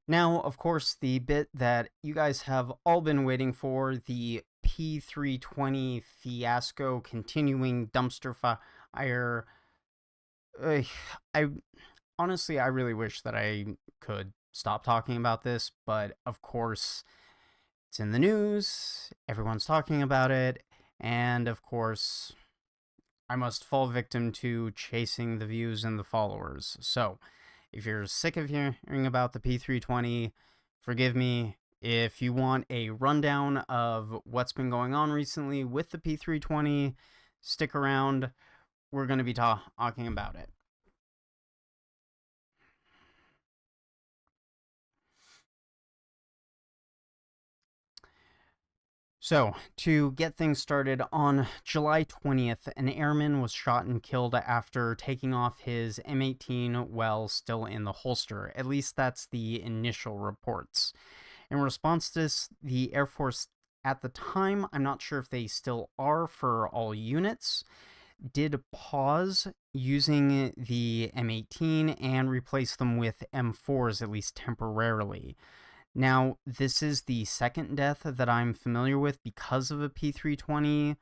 Now, of course, the bit that you guys have all been waiting for, the P320 fiasco continuing dumpster fire. I honestly, I really wish that I could stop talking about this, but of course, it's in the news, everyone's talking about it, and of course, I must fall victim to chasing the views and the followers. So, if you're sick of hearing about the P320, forgive me. If you want a rundown of what's been going on recently with the P320, stick around. We're going to be talking about it. So, to get things started, on July 20th, an airman was shot and killed after taking off his M18 while still in the holster. At least that's the initial reports. In response to this, the Air Force at the time, I'm not sure if they still are for all units, did pause using the M18 and replace them with M4s, at least temporarily. Now, this is the second death that I'm familiar with because of a P320,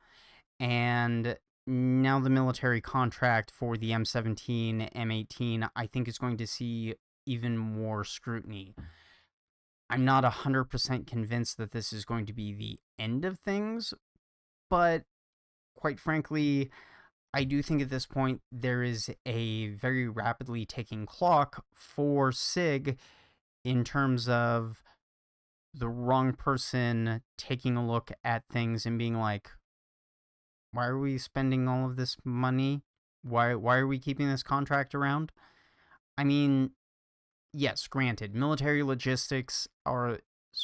and now the military contract for the M17, M18, I think is going to see even more scrutiny. I'm not 100% convinced that this is going to be the end of things, but quite frankly, I do think at this point there is a very rapidly ticking clock for SIG in terms of the wrong person taking a look at things and being like, why are we spending all of this money? Why are we keeping this contract around? I mean, yes, granted, military logistics are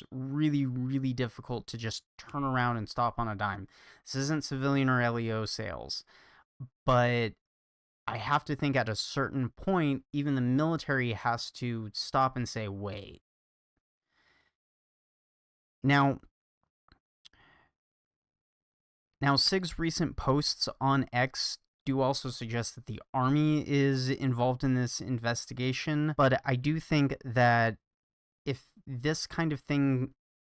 really, really difficult to just turn around and stop on a dime. This isn't civilian or LEO sales. But I have to think at a certain point, even the military has to stop and say, wait. Now, SIG's recent posts on X do also suggest that the Army is involved in this investigation, but I do think that if this kind of thing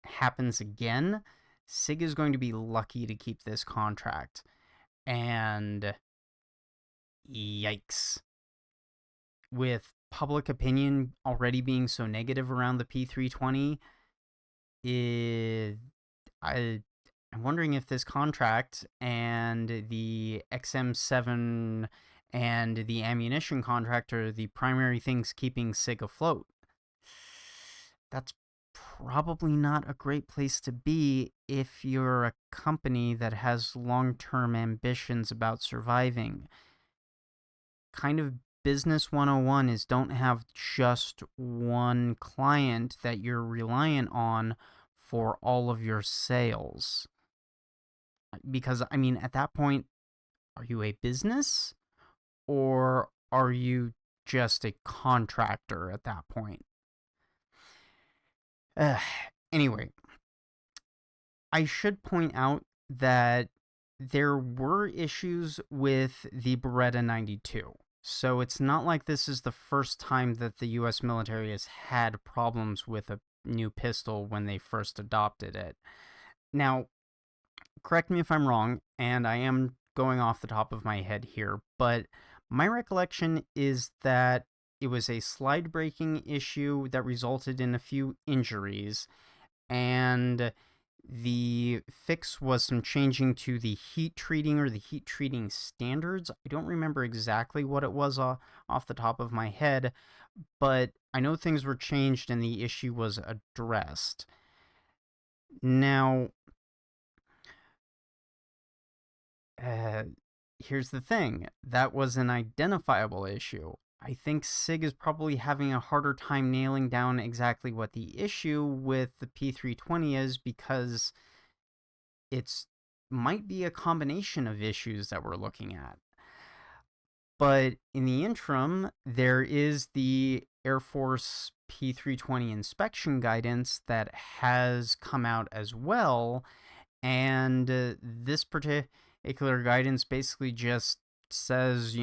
happens again, SIG is going to be lucky to keep this contract. And yikes. With public opinion already being so negative around the P320, I'm wondering if this contract and the XM7 and the ammunition contract are the primary things keeping SIG afloat. That's probably not a great place to be if you're a company that has long-term ambitions about surviving. Kind of business 101 is don't have just one client that you're reliant on for all of your sales. Because, I mean, at that point, are you a business or are you just a contractor at that point? Anyway, I should point out that there were issues with the Beretta 92. So it's not like this is the first time that the US military has had problems with a new pistol when they first adopted it. Now, correct me if I'm wrong, and I am going off the top of my head here, but my recollection is that it was a slide breaking issue that resulted in a few injuries, and the fix was some changing to the heat treating or the heat treating standards. I don't remember exactly what it was off the top of my head, but I know things were changed and the issue was addressed. Now, here's the thing. That was an identifiable issue. I think SIG is probably having a harder time nailing down exactly what the issue with the P320 is because it's might be a combination of issues that we're looking at. But in the interim, there is the Air Force P320 inspection guidance that has come out as well, and this particular guidance basically just says,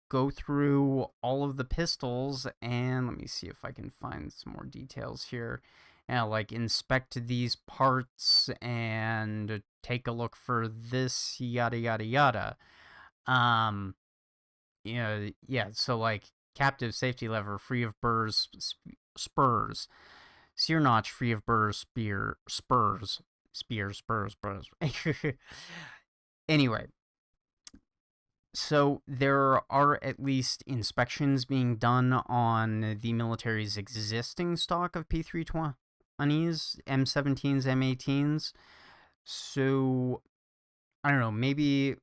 go through all of the pistols, and let me see if I can find some more details here. And like inspect these parts and take a look for this, yada yada yada. Um, yeah. So like captive safety lever free of burrs, spurs. Sear notch free of burrs, spurs. Anyway, so there are at least inspections being done on the military's existing stock of P320s, M17s, M18s. So I don't know, maybe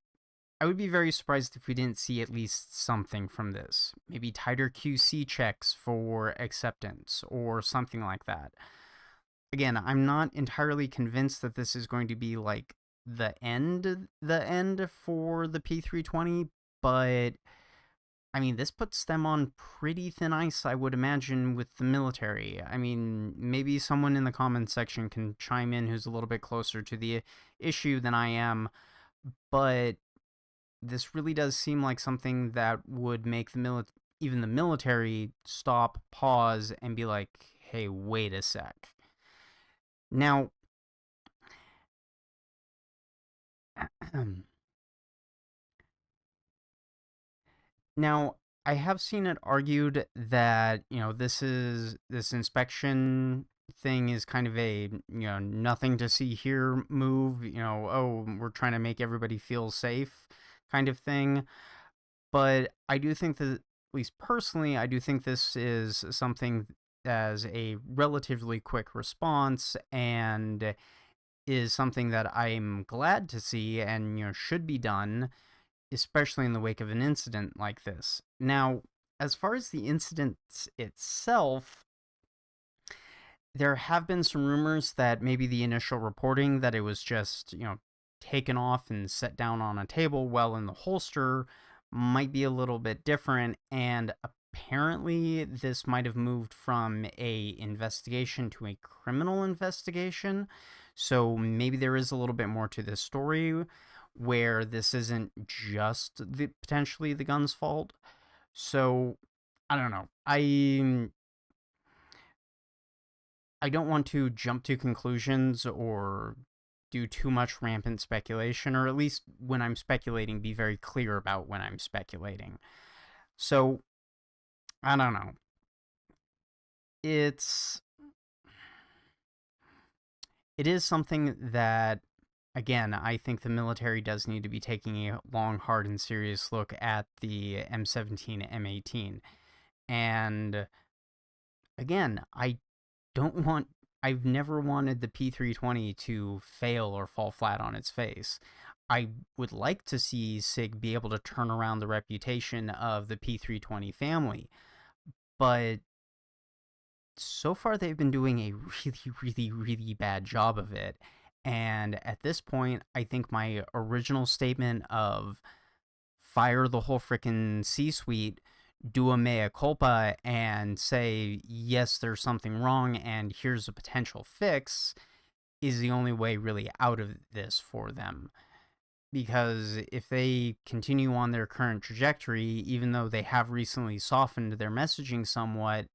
I would be very surprised if we didn't see at least something from this. Maybe tighter QC checks for acceptance or something like that. Again, I'm not entirely convinced that this is going to be like the end for the P320, but I mean, this puts them on pretty thin ice, I would imagine, with the military. I mean, maybe someone in the comments section can chime in who's a little bit closer to the issue than I am, but this really does seem like something that would make even the military stop, pause, and be like, hey, wait a sec. Now, now I have seen it argued that, this inspection thing is kind of a, nothing to see here move, oh, we're trying to make everybody feel safe kind of thing. But I do think that, at least personally, I do think this is something as a relatively quick response and is something that I'm glad to see and should be done, especially in the wake of an incident like this. Now, as far as the incident itself, there have been some rumors that maybe the initial reporting that it was just, taken off and set down on a table well in the holster might be a little bit different, and apparently this might have moved from a investigation to a criminal investigation. So maybe there is a little bit more to this story where this isn't just potentially the gun's fault. So I don't know. I don't want to jump to conclusions or do too much rampant speculation, or at least when I'm speculating, be very clear about when I'm speculating. So, I don't know. It is something that, again, I think the military does need to be taking a long, hard, and serious look at the M17, M18. And again, I've never wanted the P320 to fail or fall flat on its face. I would like to see SIG be able to turn around the reputation of the P320 family, but so far they've been doing a really, really, really bad job of it. And at this point, I think my original statement of fire the whole frickin' C-suite, do a mea culpa, and say, yes, there's something wrong, and here's a potential fix, is the only way really out of this for them. Because if they continue on their current trajectory, even though they have recently softened their messaging somewhat,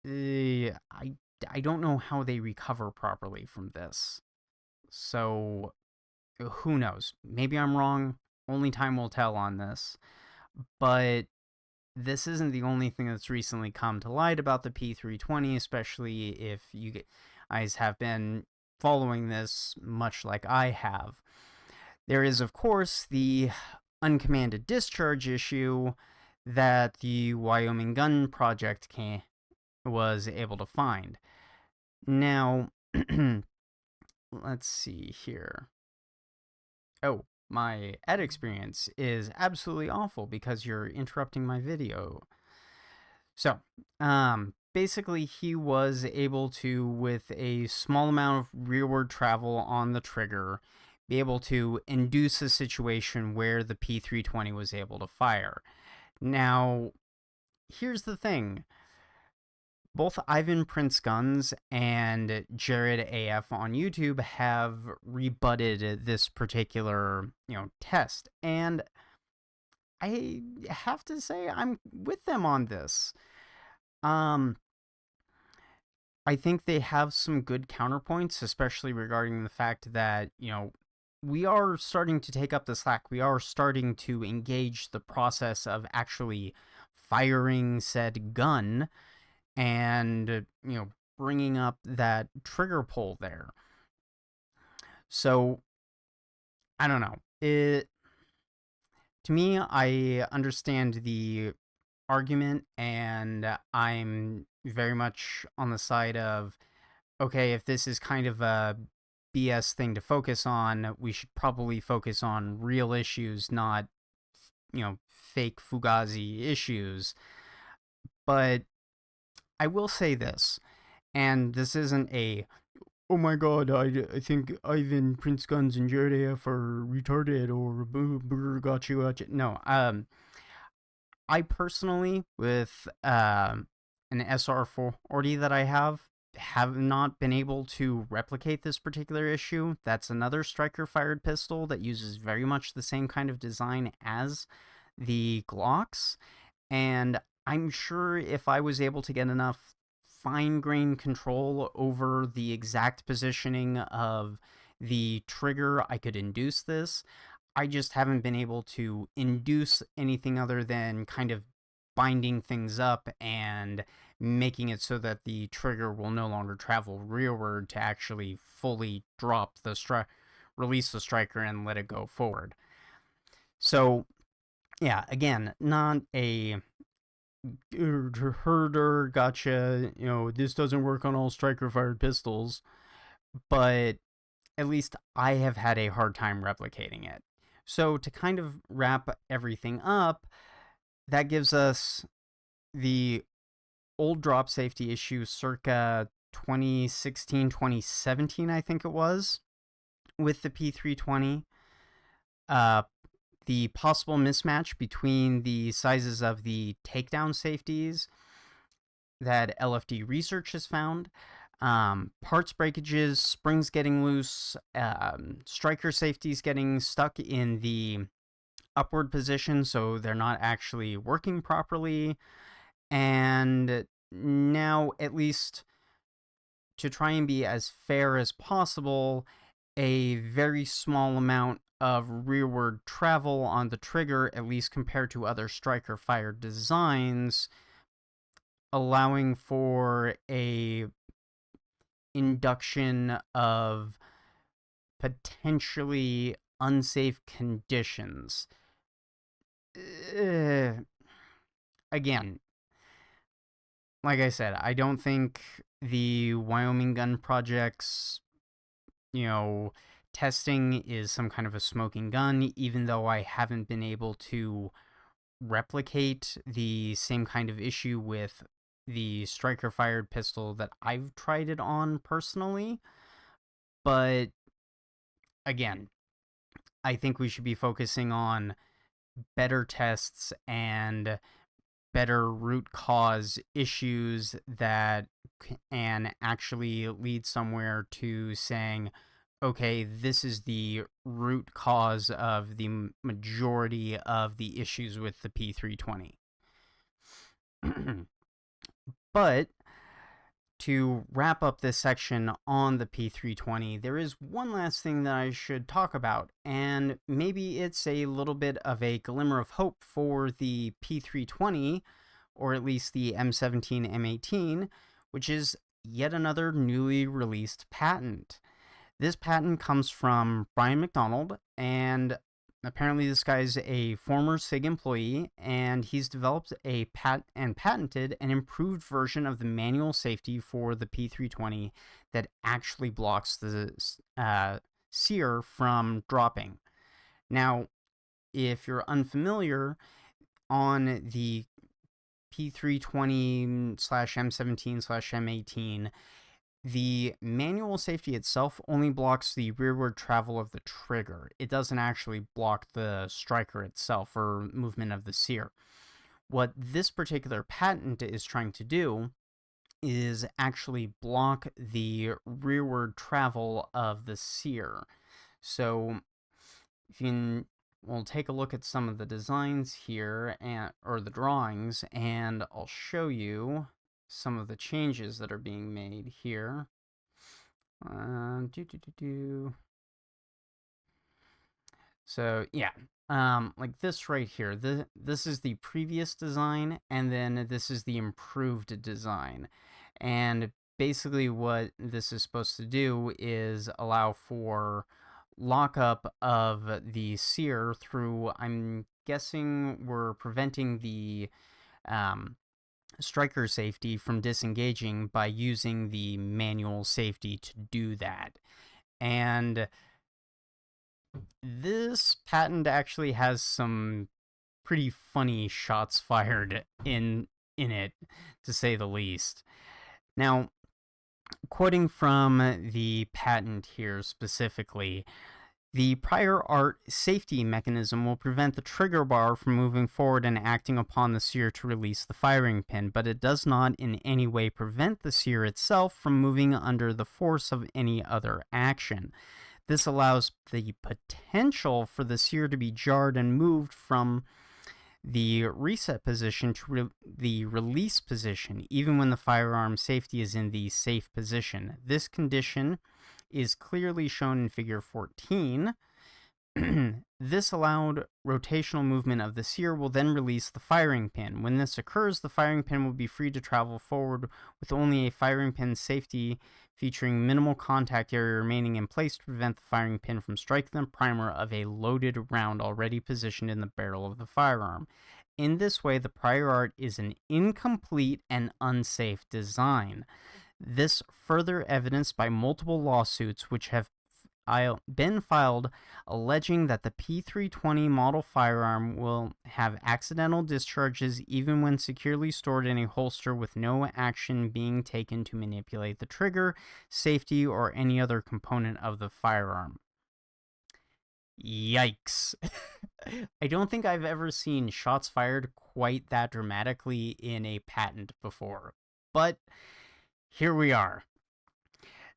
I don't know how they recover properly from this. So, who knows? Maybe I'm wrong. Only time will tell on this. But this isn't the only thing that's recently come to light about the P320, especially if you guys have been following this much like I have. There is, of course, the uncommanded discharge issue that the Wyoming Gun Project was able to find. Now, let's see here. Oh, my ad experience is absolutely awful because you're interrupting my video. So, basically he was able to, with a small amount of rearward travel on the trigger, be able to induce a situation where the P320 was able to fire. Now, here's the thing. Both Ivan Prince Guns and Jared AF on YouTube have rebutted this particular, test. And I have to say I'm with them on this. Um, I think they have some good counterpoints, especially regarding the fact that, we are starting to take up the slack. We are starting to engage the process of actually firing said gun and, bringing up that trigger pull there. So, I don't know. To me, I understand the argument, and I'm very much on the side of, okay, if this is kind of a BS thing to focus on, we should probably focus on real issues, not, fake Fugazi issues. But I will say this, and this isn't a, oh my god, I think Ivan Prince Guns and Jared AF are retarded or gotcha. No, I personally, with an SR40 that I have not been able to replicate this particular issue. That's another striker fired pistol that uses very much the same kind of design as the Glocks. And I'm sure if I was able to get enough fine grained control over the exact positioning of the trigger, I could induce this. I just haven't been able to induce anything other than kind of binding things up and making it so that the trigger will no longer travel rearward to actually fully drop the release the striker and let it go forward. So, yeah, again, not a herder gotcha, this doesn't work on all striker fired pistols, but at least I have had a hard time replicating it. So, to kind of wrap everything up, that gives us the old drop safety issue circa 2016, 2017, I think it was, with the P320. Uh, the possible mismatch between the sizes of the takedown safeties that LFD research has found, parts breakages, springs getting loose, striker safeties getting stuck in the upward position so they're not actually working properly, and now, at least to try and be as fair as possible, a very small amount of rearward travel on the trigger, at least compared to other striker fired designs, allowing for a induction of potentially unsafe conditions. Again, like I said, I don't think the Wyoming gun project's, testing is some kind of a smoking gun, even though I haven't been able to replicate the same kind of issue with the striker fired pistol that I've tried it on personally. But again, I think we should be focusing on better tests and better root cause issues that can actually lead somewhere to saying, okay, this is the root cause of the majority of the issues with the P320. But to wrap up this section on the P320, there is one last thing that I should talk about, and maybe it's a little bit of a glimmer of hope for the P320, or at least the M17 M18, which is yet another newly released patent. This patent comes from Brian McDonald, and apparently this guy's a former SIG employee, and he's developed and patented an improved version of the manual safety for the P320 that actually blocks the sear from dropping. Now, if you're unfamiliar, on the P320/M17/M18, the manual safety itself only blocks the rearward travel of the trigger. It doesn't actually block the striker itself or movement of the sear. What this particular patent is trying to do is actually block the rearward travel of the sear. So, if you can we'll take a look at some of the designs here, or the drawings, and I'll show you some of the changes that are being made here. So yeah, like this right here, this is the previous design, and then this is the improved design. And basically what this is supposed to do is allow for lockup of the sear through, I'm guessing we're preventing the striker safety from disengaging by using the manual safety to do that. And this patent actually has some pretty funny shots fired in it, to say the least. Now, quoting from the patent here specifically, the prior art safety mechanism will prevent the trigger bar from moving forward and acting upon the sear to release the firing pin, but it does not in any way prevent the sear itself from moving under the force of any other action. This allows the potential for the sear to be jarred and moved from the reset position to the release position, even when the firearm safety is in the safe position. This condition is clearly shown in Figure 14. This allowed rotational movement of the sear will then release the firing pin. When this occurs, the firing pin will be free to travel forward with only a firing pin safety featuring minimal contact area remaining in place to prevent the firing pin from striking the primer of a loaded round already positioned in the barrel of the firearm. In this way, the prior art is an incomplete and unsafe design. This further evidenced by multiple lawsuits which have been filed alleging that the P320 model firearm will have accidental discharges even when securely stored in a holster with no action being taken to manipulate the trigger, safety, or any other component of the firearm. Yikes. I don't think I've ever seen shots fired quite that dramatically in a patent before, but here we are.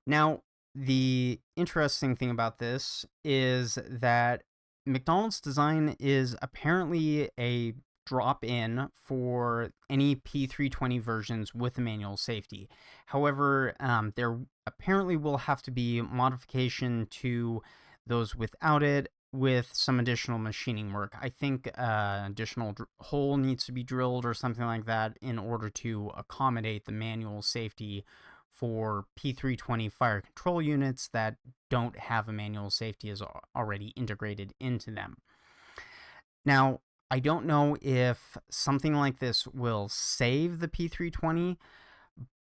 Now, the interesting thing about this is that McDonald's design is apparently a drop-in for any P320 versions with a manual safety. However, there apparently will have to be modification to those without it with some additional machining work. I think additional hole needs to be drilled or something like that in order to accommodate the manual safety for P320 fire control units that don't have a manual safety as already integrated into them. Now, I don't know if something like this will save the P320,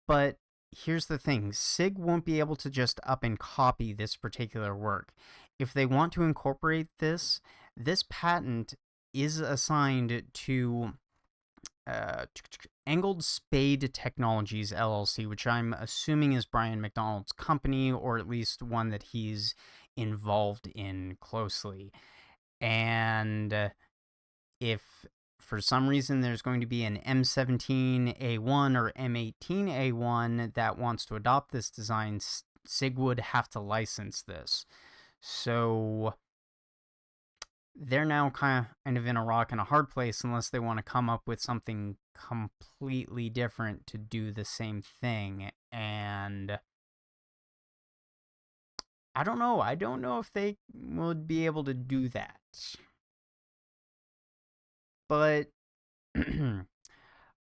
but here's the thing. SIG won't be able to just up and copy this particular work. If they want to incorporate this, this patent is assigned to Angled Spade Technologies, LLC, which I'm assuming is Brian McDonald's company, or at least one that he's involved in closely. And if for some reason there's going to be an M17A1 or M18A1 that wants to adopt this design, SIG would have to license this. So they're now kind of in a rock and a hard place unless they want to come up with something completely different to do the same thing. And I don't know. I don't know if they would be able to do that. But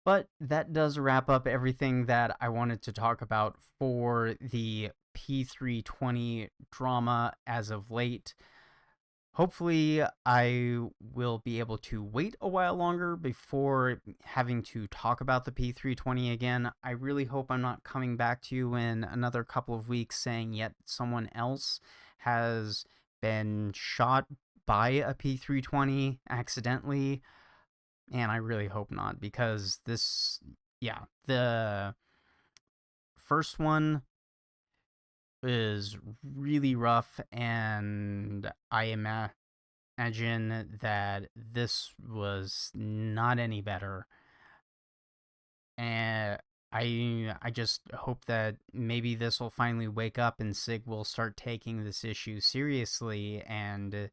but that does wrap up everything that I wanted to talk about for the P320 drama as of late. Hopefully, I will be able to wait a while longer before having to talk about the P320 again. I really hope I'm not coming back to you in another couple of weeks saying yet someone else has been shot by a P320 accidentally. And I really hope not, because this, yeah, the first one is really rough, and I imagine that this was not any better. And I just hope that maybe this will finally wake up and SIG will start taking this issue seriously and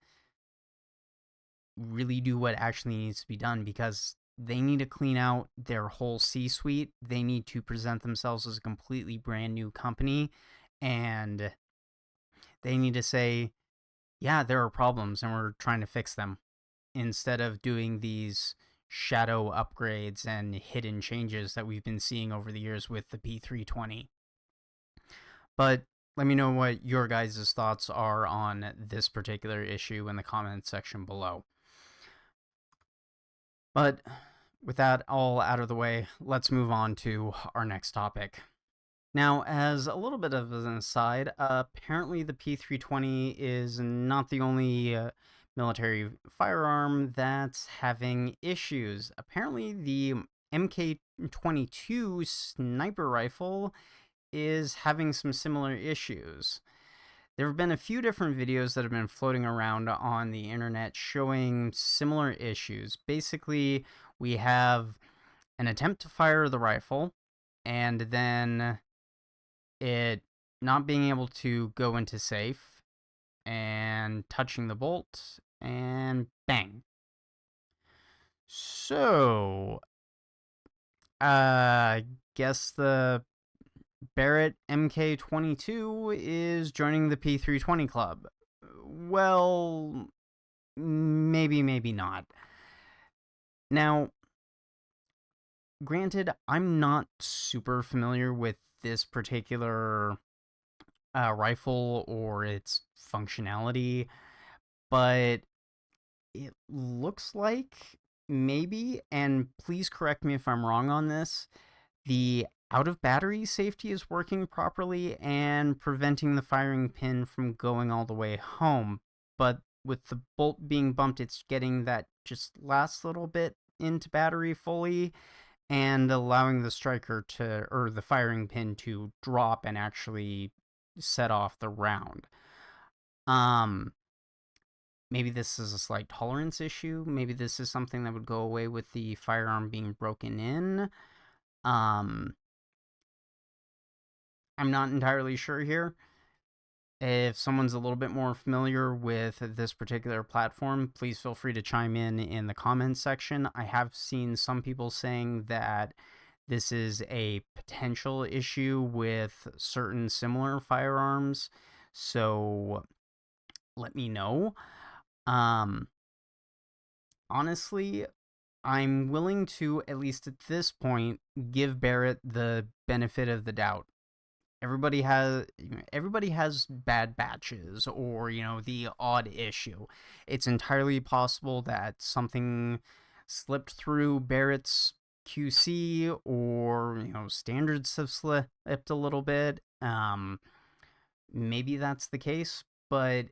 really do what actually needs to be done, because they need to clean out their whole C-suite. They need to present themselves as a completely brand new company, and they need to say, yeah, there are problems and we're trying to fix them, instead of doing these shadow upgrades and hidden changes that we've been seeing over the years with the P320. But let me know what your guys' thoughts are on this particular issue in the comments section below. But with that all out of the way, let's move on to our next topic. Now, as a little bit of an aside, apparently the P320 is not the only military firearm that's having issues. Apparently, the MK22 sniper rifle is having some similar issues. There have been a few different videos that have been floating around on the internet showing similar issues. Basically, we have an attempt to fire the rifle, and then it not being able to go into safe, and touching the bolt, and bang. So, I guess the Barrett MK22 is joining the P320 club. Well, maybe, maybe not. Now, granted, I'm not super familiar with this particular rifle or its functionality, but it looks like maybe, and please correct me if I'm wrong on this, the out of battery safety is working properly and preventing the firing pin from going all the way home. But with the bolt being bumped, it's getting that just last little bit into battery fully and allowing the striker to, or the firing pin to drop and actually set off the round. Maybe this is a slight tolerance issue. Maybe this is something that would go away with the firearm being broken in. I'm not entirely sure here. If someone's a little bit more familiar with this particular platform, please feel free to chime in the comments section. I have seen some people saying that this is a potential issue with certain similar firearms, so let me know. Honestly, I'm willing to, at least at this point, give Barrett the benefit of the doubt. Everybody has bad batches, or the odd issue. It's entirely possible that something slipped through Barrett's QC, or standards have slipped a little bit. Maybe that's the case, but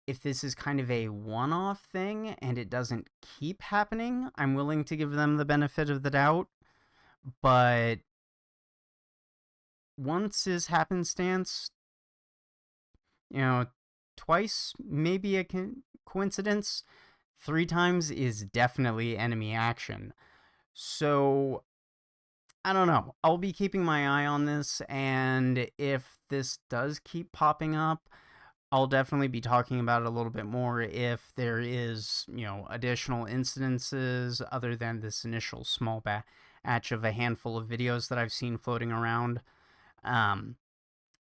if this is kind of a one-off thing and it doesn't keep happening, I'm willing to give them the benefit of the doubt. But once is happenstance, twice maybe a coincidence, 3 times is definitely enemy action. So, I don't know. I'll be keeping my eye on this, and if this does keep popping up, I'll definitely be talking about it a little bit more if there is, additional incidences other than this initial small batch of a handful of videos that I've seen floating around.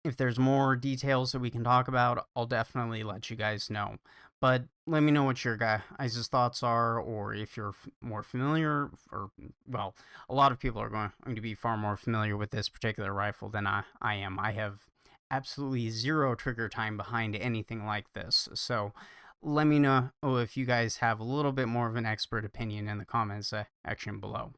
If there's more details that we can talk about, I'll definitely let you guys know. But let me know what your guys' thoughts are, or if you're more familiar, or, well, a lot of people are going to be far more familiar with this particular rifle than I am. I have absolutely zero trigger time behind anything like this, so let me know if you guys have a little bit more of an expert opinion in the comments section below.